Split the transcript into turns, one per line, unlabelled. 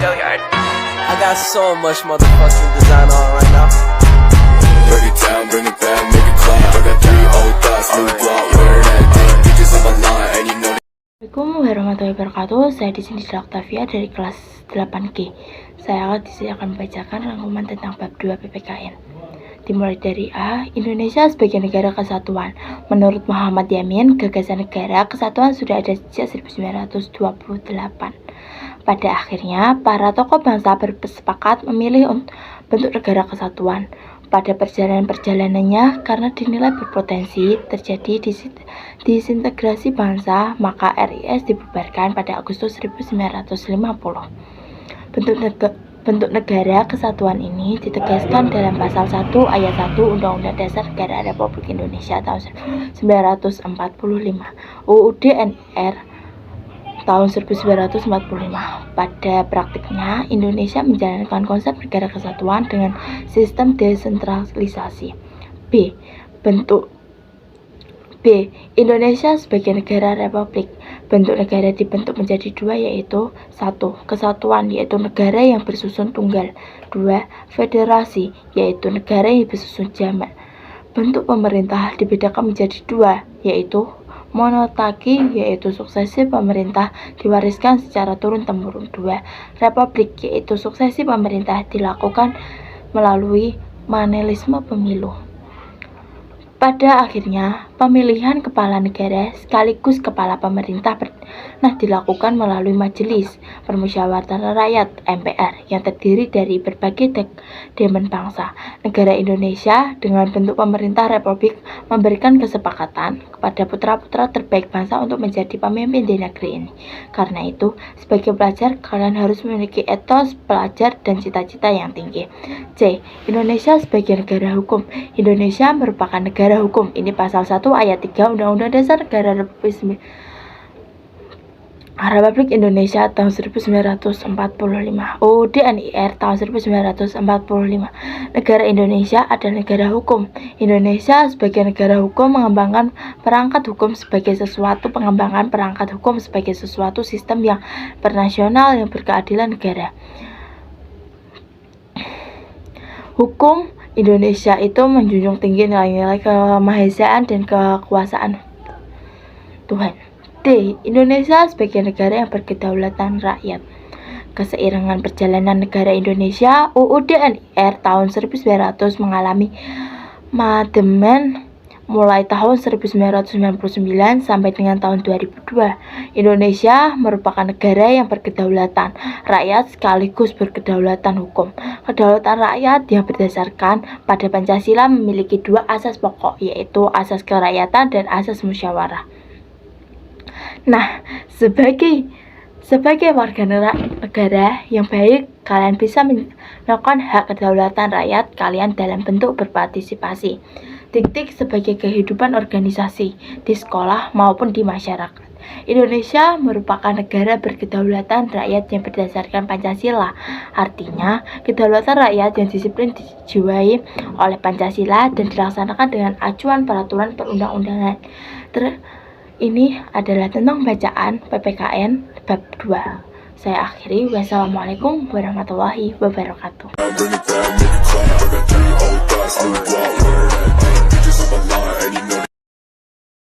I got so much motherfucking design on right now.
Break it down, bring it back, make it clap. I got 3 old thoughts, new block, wear that thing. Bitches on my line, and you know.
Assalamualaikum warahmatullahi wabarakatuh. Saya di sini Octavia dari kelas 8G. Saya akan membacakan rangkuman tentang bab 2 PPKN. Dimulai dari A, Indonesia sebagai negara kesatuan. Menurut Muhammad Yamin, gagasan negara kesatuan sudah ada sejak 1928. Pada akhirnya, para tokoh bangsa bersepakat memilih bentuk negara kesatuan. Pada perjalanan-perjalanannya, karena dinilai berpotensi terjadi disintegrasi bangsa, maka RIS dibubarkan pada Agustus 1950. Bentuk negara kesatuan ini ditegaskan dalam pasal 1 ayat 1 Undang-Undang Dasar Negara Republik Indonesia tahun 1945, UUD NR tahun 1945. Pada praktiknya, Indonesia menjalankan konsep negara kesatuan dengan sistem desentralisasi. B. Indonesia sebagai negara republik. Bentuk negara dibentuk menjadi 2, yaitu 1. Kesatuan, yaitu negara yang bersusun tunggal. 2. Federasi, yaitu negara yang bersusun jamak. Bentuk pemerintah dibedakan menjadi 2, yaitu monarki, yaitu suksesi pemerintah diwariskan secara turun-temurun. 2. Republik, yaitu suksesi pemerintah dilakukan melalui manelisme pemilu. Pada akhirnya, pemilihan kepala negara sekaligus kepala pemerintah pernah dilakukan melalui Majelis Permusyawaratan Rakyat (MPR) yang terdiri dari berbagai demen bangsa. Negara Indonesia dengan bentuk pemerintah republik memberikan kesepakatan kepada putra-putra terbaik bangsa untuk menjadi pemimpin di negeri ini. Karena itu, sebagai pelajar, kalian harus memiliki etos pelajar dan cita-cita yang tinggi. C. Indonesia sebagai negara hukum. Indonesia merupakan negara hukum. Ini pasal 1 ayat 3 Undang-Undang Dasar Negara Republik Indonesia tahun 1945, UUD NIR tahun 1945. Negara Indonesia adalah negara hukum. Indonesia sebagai negara hukum mengembangkan perangkat hukum sebagai sesuatu sistem yang bernasional yang berkeadilan negara. Hukum Indonesia itu menjunjung tinggi nilai-nilai kemahaesaan dan kekuasaan Tuhan. D. Indonesia sebagai negara yang berkedaulatan rakyat. Keseiringan perjalanan negara Indonesia, UUD NIR tahun 1900 mengalami amandemen mulai tahun 1999 sampai dengan tahun 2002. Indonesia merupakan negara yang berkedaulatan rakyat sekaligus berkedaulatan hukum. Kedaulatan rakyat yang berdasarkan pada Pancasila memiliki 2 asas pokok, yaitu asas kerakyatan dan asas musyawarah. Nah, sebagai warga negara yang baik, kalian bisa melakukan hak kedaulatan rakyat kalian dalam bentuk berpartisipasi. Titik sebagai kehidupan organisasi di sekolah maupun di masyarakat. Indonesia merupakan negara berkedaulatan rakyat yang berdasarkan Pancasila. Artinya, kedaulatan rakyat yang disiplin dijiwai oleh Pancasila dan dilaksanakan dengan acuan peraturan perundang-undangan. Ini adalah tentang bacaan PPKN bab 2. Saya akhiri. Wassalamualaikum warahmatullahi wabarakatuh.